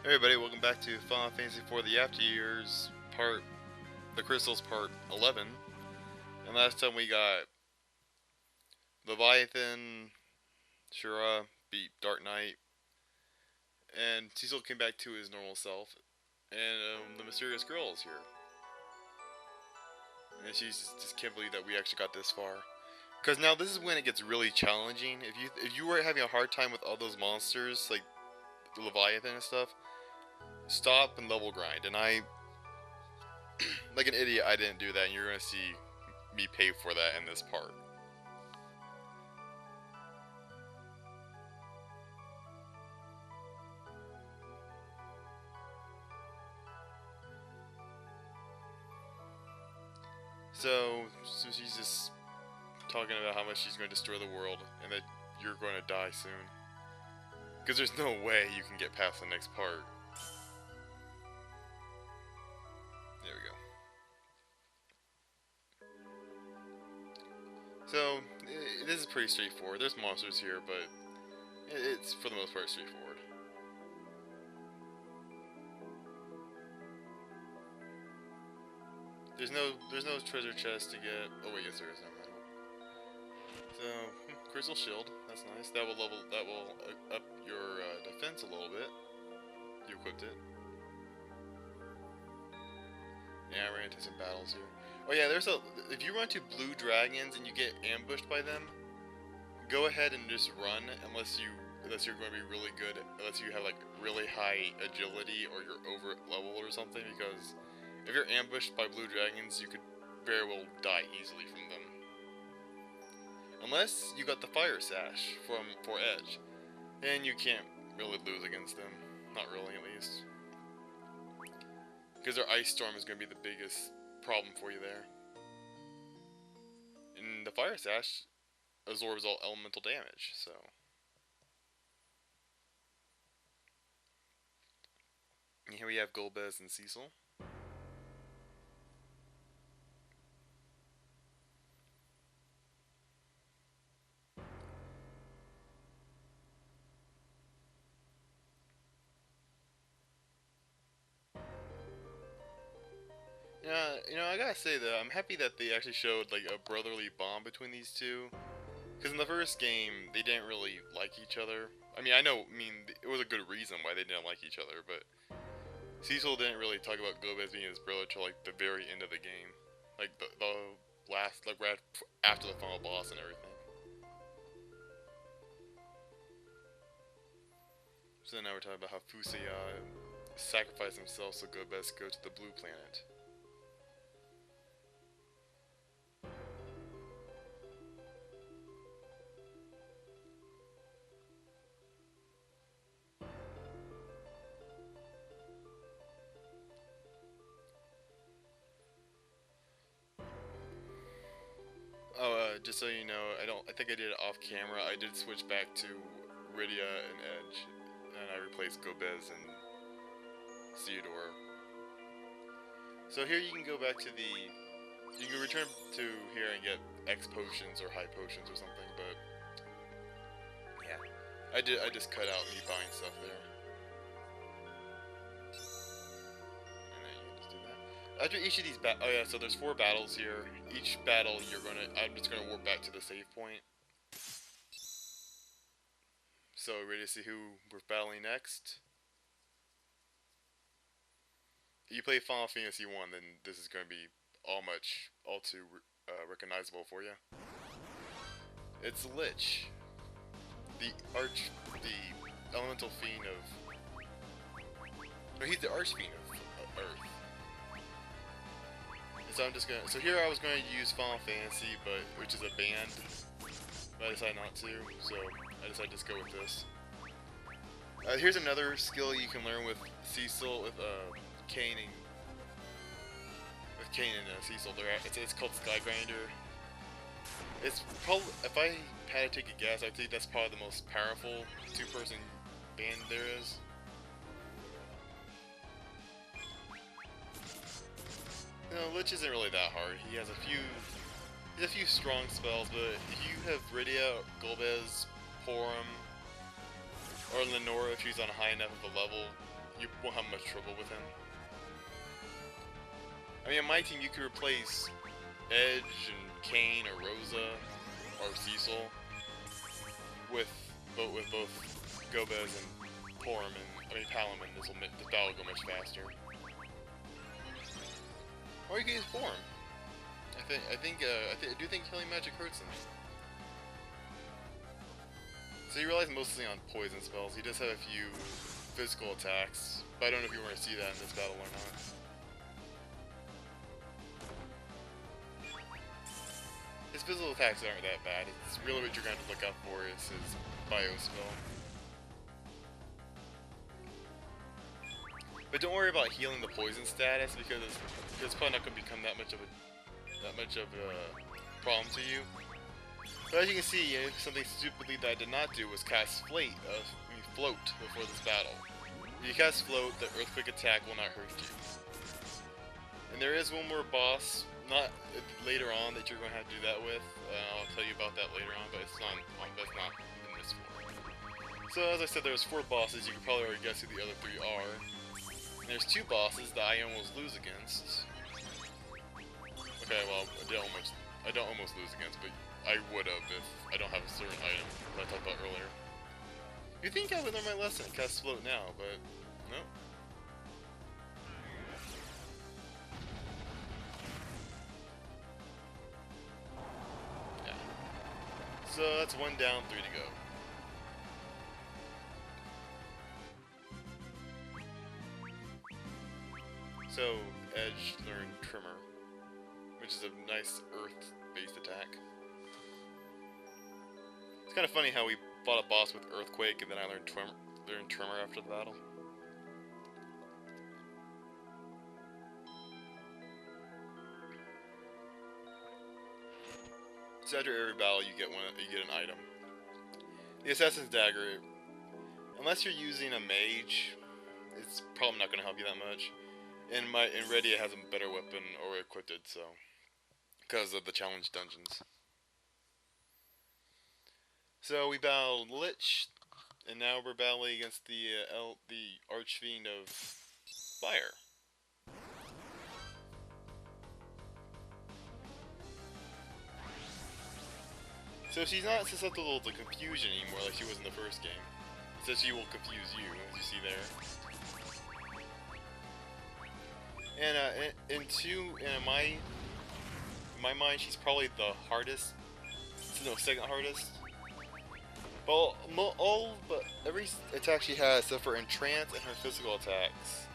Hey everybody, welcome back to Final Fantasy IV The After Years, The Crystals Part 11. And last time we got Leviathan, Shura, beat Dark Knight, and Cecil came back to his normal self, and the mysterious girl is here. And she just can't believe that we actually got this far. Because now this is when it gets really challenging. If you were having a hard time with all those monsters, like the Leviathan and stuff, stop and level grind. And like an idiot, I didn't do that, and you're gonna see me pay for that in this part. So she's just talking about how much she's going to destroy the world, and that you're going to die soon. Because there's no way you can get past the next part. There we go. So, this is pretty straightforward. There's monsters here, but it's for the most part straightforward. There's no treasure chest to get. Oh wait, yes there is. Never mind. So, crystal shield. That's nice. That will up your defense a little bit. You equipped it. Yeah, I ran into some battles here. Oh yeah, if you run to blue dragons and you get ambushed by them, go ahead and just run unless you're going to be really good, unless you have like really high agility or you're over leveled or something, because if you're ambushed by blue dragons, you could very well die easily from them. Unless you got the fire sash for Edge, then you can't really lose against them. Not really, at least. Because their ice storm is going to be the biggest problem for you there. And the fire sash absorbs all elemental damage, so. And here we have Golbez and Cecil. I gotta say though, I'm happy that they actually showed like a brotherly bond between these two. Because in the first game, they didn't really like each other. I mean, it was a good reason why they didn't like each other, but Cecil didn't really talk about Golbez being his brother till like the very end of the game. Like the last, like right after the final boss and everything. So now we're talking about how Fuseya sacrificed himself so Golbez could go to the blue planet. Oh, just so you know, I think I did it off camera. I did switch back to Rydia and Edge, and I replaced Golbez and Theodore. So here you can go back to you can return to here and get X potions or high potions or something, but yeah, I just cut out me buying stuff there. And then you can just do that. After each of these oh yeah, so there's 4 battles here. Each battle I'm just gonna warp back to the save point. So ready to see who we're battling next? If you play Final Fantasy 1, then this is gonna be all too recognizable for you. It's Lich, the elemental fiend of. No, he's the archfiend of Earth. So here I was going to use Final Fantasy, which is a band, but I decided not to, so I decided to just go with this. Here's another skill you can learn with Cecil, with Kain and Cecil. It's called Skygrinder. It's probably, if I had to take a guess, I think that's probably the most powerful 2-person band there is. No, Lich isn't really that hard. He has a few strong spells, but if you have Rydia, Golbez, Porum, or Lenora if she's on high enough of a level, you won't have much trouble with him. I mean, on my team, you could replace Edge and Kane or Rosa or Cecil with both Gomez and Porum, and Palom, and this battle will go much faster. Or you can use Porum. I do think Healing Magic hurts him. So he relies mostly on poison spells. He does have a few physical attacks, but I don't know if you want to see that in this battle or not. His physical attacks aren't that bad. It's really what you're going to look out for is his bio spell. But don't worry about healing the poison status because it's probably not going to become that much of a problem to you. But as you can see, something stupidly that I did not do was cast Float before this battle. If you cast Float, the Earthquake attack will not hurt you. And there is one more boss, not later on, that you're going to have to do that with. I'll tell you about that later on, but that's not in this form. So as I said, there's 4 bosses. You can probably already guess who the other 3 are. And there's 2 bosses that I almost lose against. Okay, well, I don't almost lose against, but I would have if I don't have a certain item that I talked about earlier. You'd think I would learn my lesson and cast Float now, but no. Yeah. So that's 1 down, 3 to go. So Edge learned Tremor, which is a nice earth-based attack. It's kind of funny how we fought a boss with Earthquake and then I learned Tremor after the battle. So after every battle, you get an item. The Assassin's Dagger, unless you're using a mage, it's probably not going to help you that much. And Redia has a better weapon or equipped it, so because of the challenge dungeons. So we battled Lich, and now we're battling against the Archfiend of Fire. So she's not susceptible to confusion anymore like she was in the first game. So she will confuse you, as you see there. And in my mind, she's probably the hardest. No, second hardest. But every attack she has, except for Entrance and her physical attacks.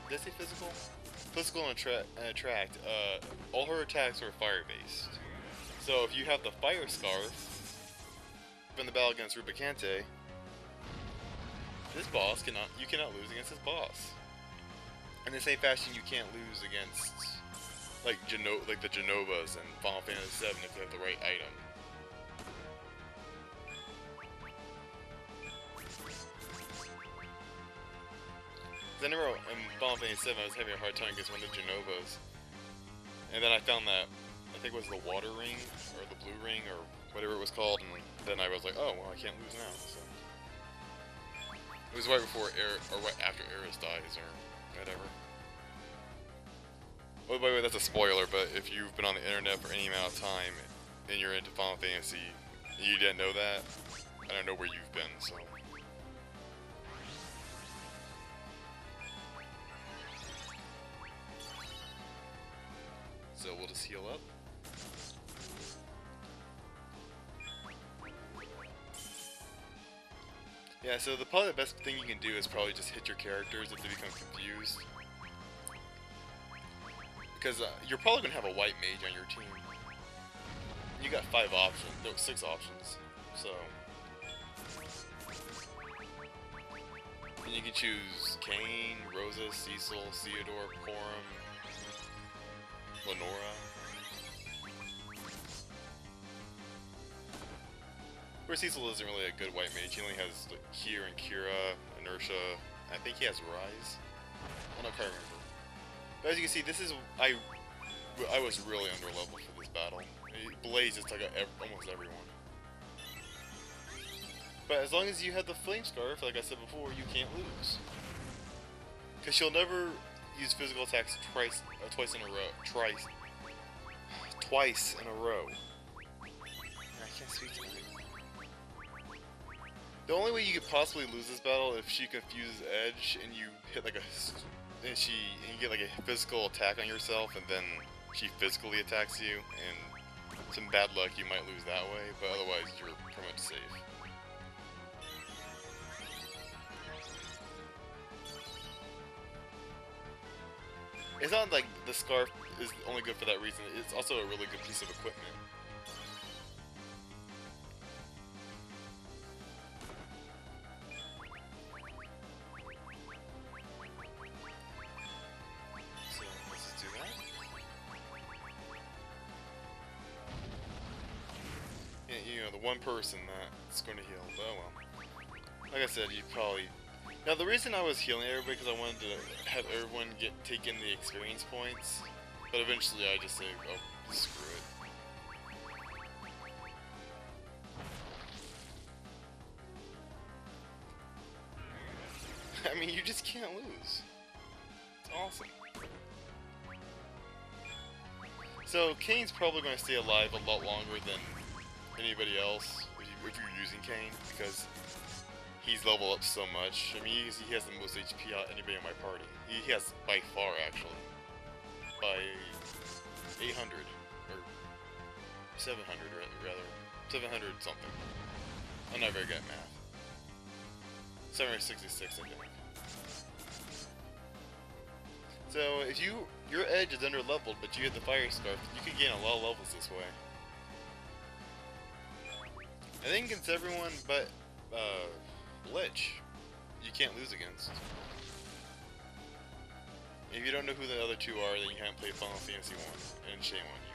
Did I say physical? Physical and Attract. All her attacks are fire-based. So if you have the Fire Scarf from the battle against Rubicante, this boss you cannot lose against this boss. In the same fashion, you can't lose against like the Genovas and Final Fantasy VII if you have the right item. I remember in Final Fantasy VII I was having a hard time against one of the Genovas, and then I found that I think it was the Water Ring or the Blue Ring or whatever it was called, and then I was like, oh well, I can't lose now. So it was right before or right after Eris dies or whatever. Well, by the way, that's a spoiler, but if you've been on the internet for any amount of time and you're into Final Fantasy, and you didn't know that, I don't know where you've been, so. So we'll just heal up. Yeah, so probably the best thing you can do is probably just hit your characters if they become confused. Because you're probably going to have a white mage on your team. You got 5 options, no, 6 options, so. And you can choose Kane, Rosa, Cecil, Theodore, Porum, Lenora. Where Cecil isn't really a good white mage, he only has like, Kier and Kira, Inertia, I think he has Rise. I don't quite remember. But as you can see, this is, I was really under level for this battle. Blaze just took out almost everyone. But as long as you have the flame scarf, like I said before, you can't lose. Because she'll never use physical attacks twice in a row. Twice in a row. I can't speak tonight. The only way you could possibly lose this battle if she confuses Edge and you hit like and you get like a physical attack on yourself, and then she physically attacks you, and some bad luck you might lose that way, but otherwise you're pretty much safe. It's not like the scarf is only good for that reason, it's also a really good piece of equipment. So, let's just do that. And, you know, the one person that's going to heal, but oh well. Like I said, you probably... Now, the reason I was healing everybody because I wanted to have everyone take in the experience points, but eventually I just say, oh, screw it. I mean, you just can't lose. It's awesome. So, Kane's probably going to stay alive a lot longer than anybody else if you're using Kane, because he's leveled up so much. I mean, he has the most HP out of anybody in my party. He has by far, actually. By 800. Or 700, rather. 700 something. I'm not very good at math. 766, I think. So, if your Edge is under leveled, but you hit the Fire Scarf, you can gain a lot of levels this way. I think against everyone but, Lich, you can't lose against. If you don't know who the other two are, then you haven't played Final Fantasy 1, and shame on you.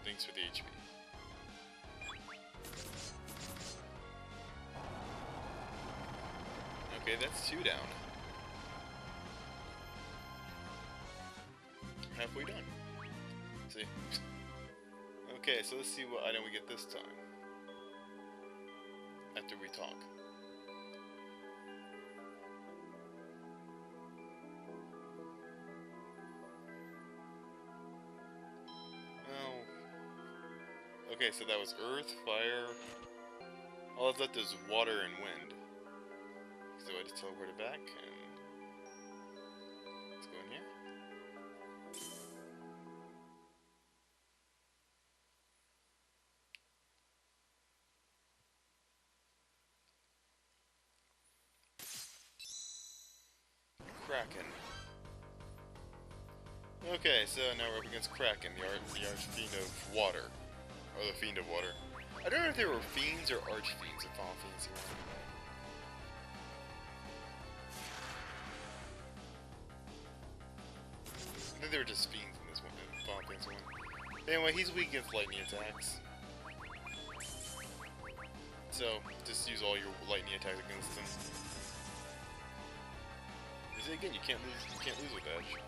Thanks for the HP. Okay, that's 2 down. Halfway done. See? Okay, so let's see what item we get this time. After we talk. Oh. Okay, so that was earth, fire. All that's left is water and wind. So I just teleport it back and let's go in here. Kraken. Okay, so now we're up against Kraken, the Archfiend of Water. Or the Fiend of Water. I don't know if they were fiends or archfiends in Final Fantasy 1. I think they were just fiends in this one, in Final Fantasy 1. Anyway, he's weak against lightning attacks. So, just use all your lightning attacks against him. Again, you can't lose with Edge.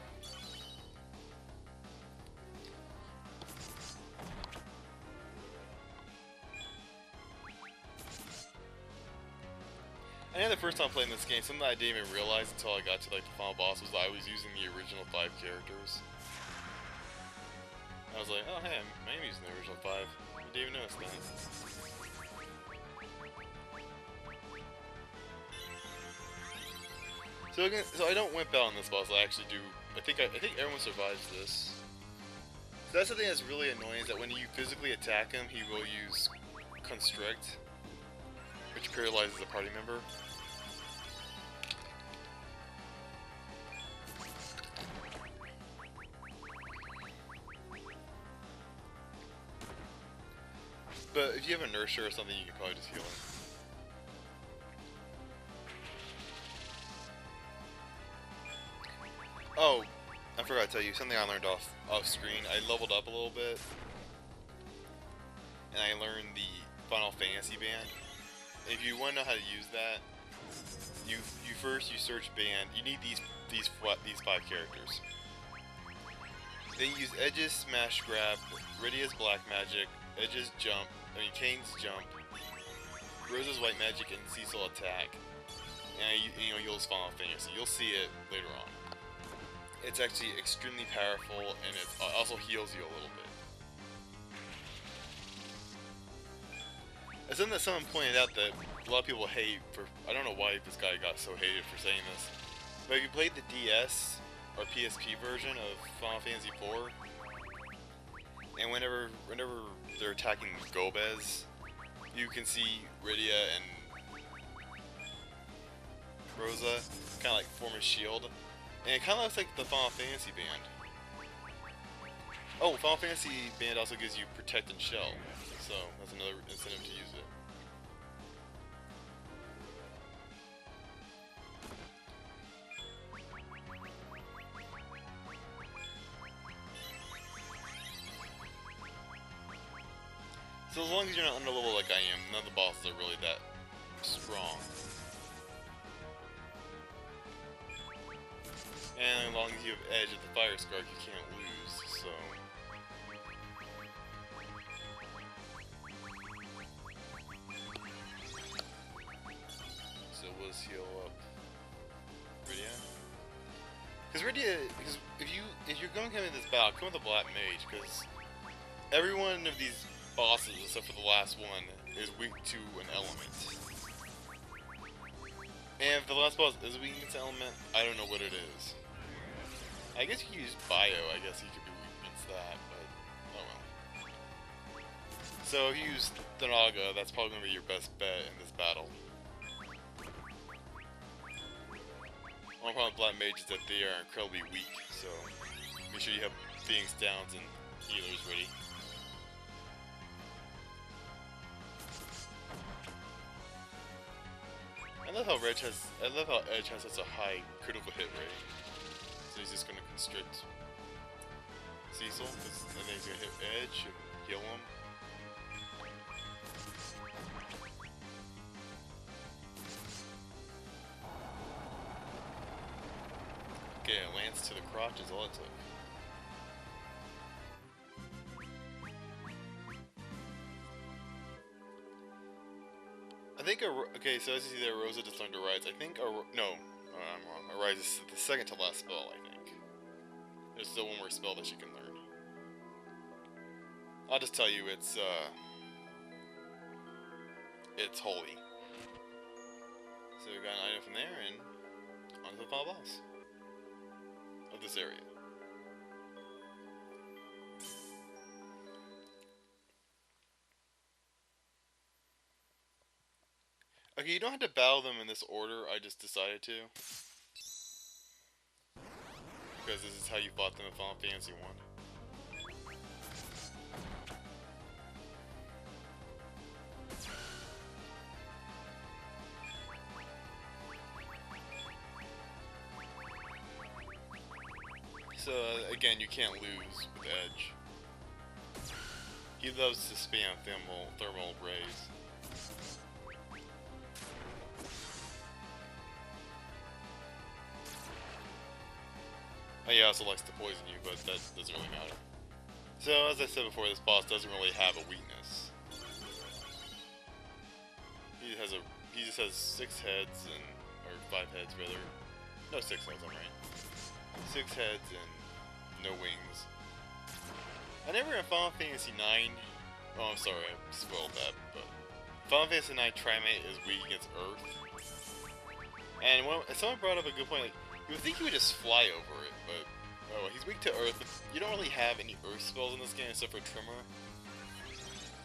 I know the first time playing this game, something that I didn't even realize until I got to like the final boss was that I was using the original 5 characters. I was like, oh hey, I'm using the original 5. I didn't even notice that. So I don't wimp out on this boss. I actually do. I think everyone survives this. So that's the thing that's really annoying, is that when you physically attack him, he will use Constrict, which paralyzes a party member. But if you have a Nurture or something, you can probably just heal him. Oh, I forgot to tell you, something I learned off screen. I leveled up a little bit, and I learned the Final Fantasy band. If you want to know how to use that, you first search band. You need these these 5 characters. They use Edge's Smash Grab, Rydia's Black Magic, Edge's Jump, Kane's Jump, Rose's White Magic, and Cecil Attack. And you know, you'll use Final Fantasy. You'll see it later on. It's actually extremely powerful, and it also heals you a little bit. As something that someone pointed out that a lot of people hate for, I don't know why this guy got so hated for saying this, but if you played the DS or PSP version of Final Fantasy IV, and whenever they're attacking Gobez, you can see Rydia and Rosa kind of like form a shield, and it kind of looks like the Final Fantasy band. Oh, Final Fantasy band also gives you Protect and Shell, so that's another incentive to use it. So as long as you're not under level like I am, none of the bosses are really that strong. And as long as you have Edge at the Fire Scarf, you can't lose, so... So let's heal up Rydia. Because if you're going to come into this battle, come with a Black Mage, because every one of these bosses, except for the last one, is weak to an element. And if the last boss is weak against an element, I don't know what it is. I guess you could use Bio, I guess he could be weak against that, but oh well. So if you use Thanaga, that's probably going to be your best bet in this battle. One problem with Black Mage is that they are incredibly weak, so make sure you have Phoenix Downs and healers ready. I love how Edge has such a high critical hit rate. So he's just gonna constrict Cecil, and then he's gonna hit Edge and heal him. Okay, a lance to the crotch is all it took. I think okay, so as you see there, Rosa just learned Arise. I think no, I'm wrong. Arise is the second to last spell, I think. There's still one more spell that she can learn. I'll just tell you, it's holy. So we got an item from there, and on to the final boss of this area. Okay, you don't have to battle them in this order, I just decided to. Because this is how you fought them in Final Fantasy 1. So, again, you can't lose with Edge. He loves to spam thermal rays. He also likes to poison you, but that doesn't really matter. So, as I said before, this boss doesn't really have a weakness. He just has 6 heads or 5 heads rather. No, 6 heads, I'm right. 6 heads and no wings. I never in Final Fantasy 9. Oh, I'm sorry, I spoiled that, but Final Fantasy 9 Trimate is weak against Earth. And someone brought up a good point, like, you would think he would just fly over it, but oh, he's weak to Earth, but you don't really have any Earth spells in this game except for Tremor.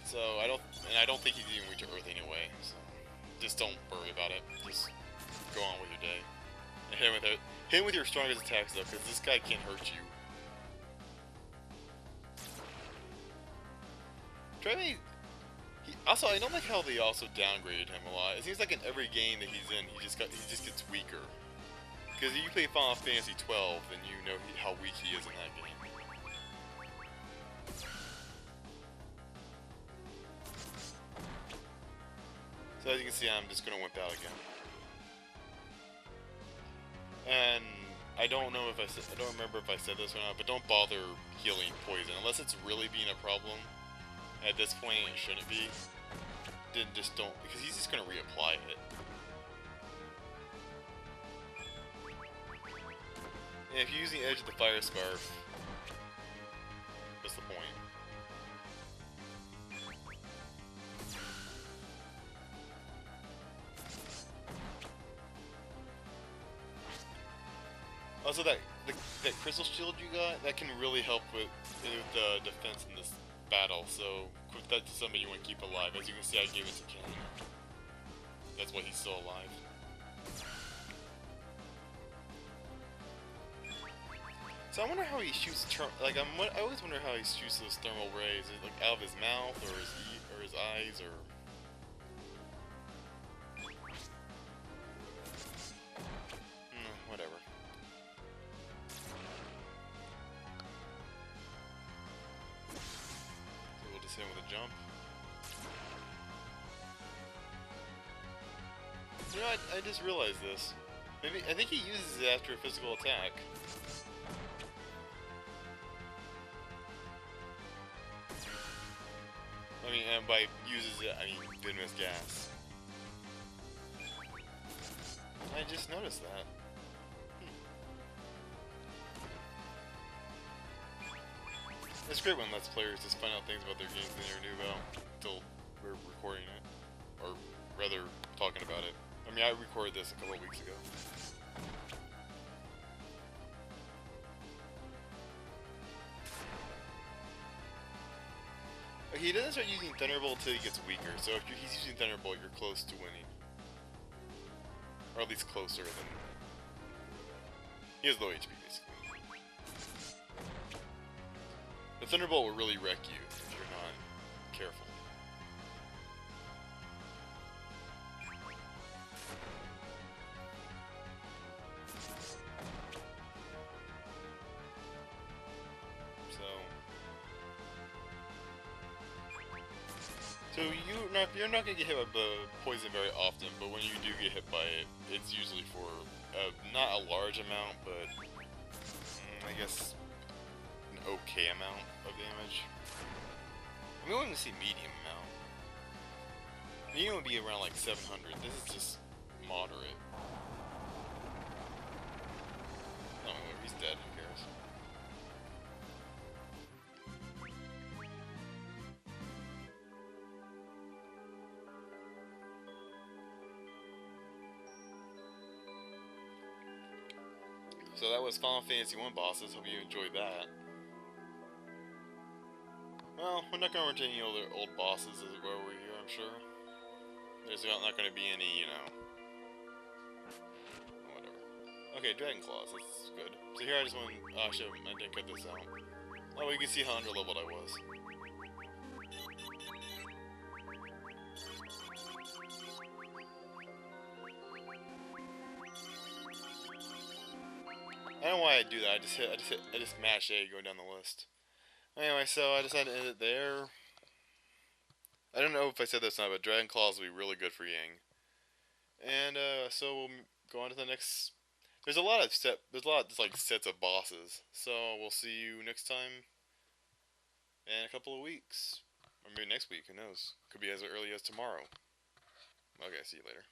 So I don't think he's even weak to Earth anyway, so just don't worry about it. Just go on with your day. And hit him with your strongest attacks though, because this guy can't hurt you. Also, I don't like how they also downgraded him a lot. It seems like in every game that he's in, he just gets weaker. Because if you play Final Fantasy 12, then you know how weak he is in that game. So as you can see, I'm just gonna wimp out again. And I don't know if I don't remember if I said this or not, but don't bother healing poison unless it's really being a problem. At this point, it shouldn't be. Then just don't, because he's just gonna reapply it. And if you use the edge of the fire scarf, what's the point? Also, that crystal shield you got, that can really help with the defense in this battle. So, equip that to somebody you want to keep alive. As you can see, I gave it to Ken. That's why he's still alive. So I wonder how he shoots. I always wonder how he shoots those thermal rays. Is it like out of his mouth, or his eyes, or? Whatever. So we'll just hit him with a jump. You know, I just realized this. Maybe I think he uses it after a physical attack. I mean, and by uses it, I mean venomous gas. I just noticed that. It's great when Let's Players just find out things about their games they never knew about until we're recording it. Or rather, talking about it. I mean, I recorded this a couple of weeks ago. He doesn't start using Thunderbolt until he gets weaker, so if he's using Thunderbolt, you're close to winning. Or at least closer than... He has low HP, basically. The Thunderbolt will really wreck you if you're not careful. So you're not gonna get hit by the poison very often, but when you do get hit by it, it's usually for not a large amount, but I guess an okay amount of damage. I mean, we wouldn't see medium amount. Medium would be around like 700. This is just moderate. Oh, he's dead. Who cares? So that was Final Fantasy 1 bosses. Hope you enjoyed that. Well, we're not going to return any other old bosses as well over here, I'm sure. There's not going to be any, you know... whatever. Okay, Dragon Claws, that's good. So here I just want... Oh, actually, I didn't cut this out. Oh, you can see how underleveled I was. I don't know why I do that. I just mash A going down the list. Anyway, so I decided to end it there. I don't know if I said this or not, but Dragon Claws will be really good for Yang. And so we'll go on to the next. There's a lot of like sets of bosses. So we'll see you next time in a couple of weeks, or maybe next week. Who knows? Could be as early as tomorrow. Okay, see you later.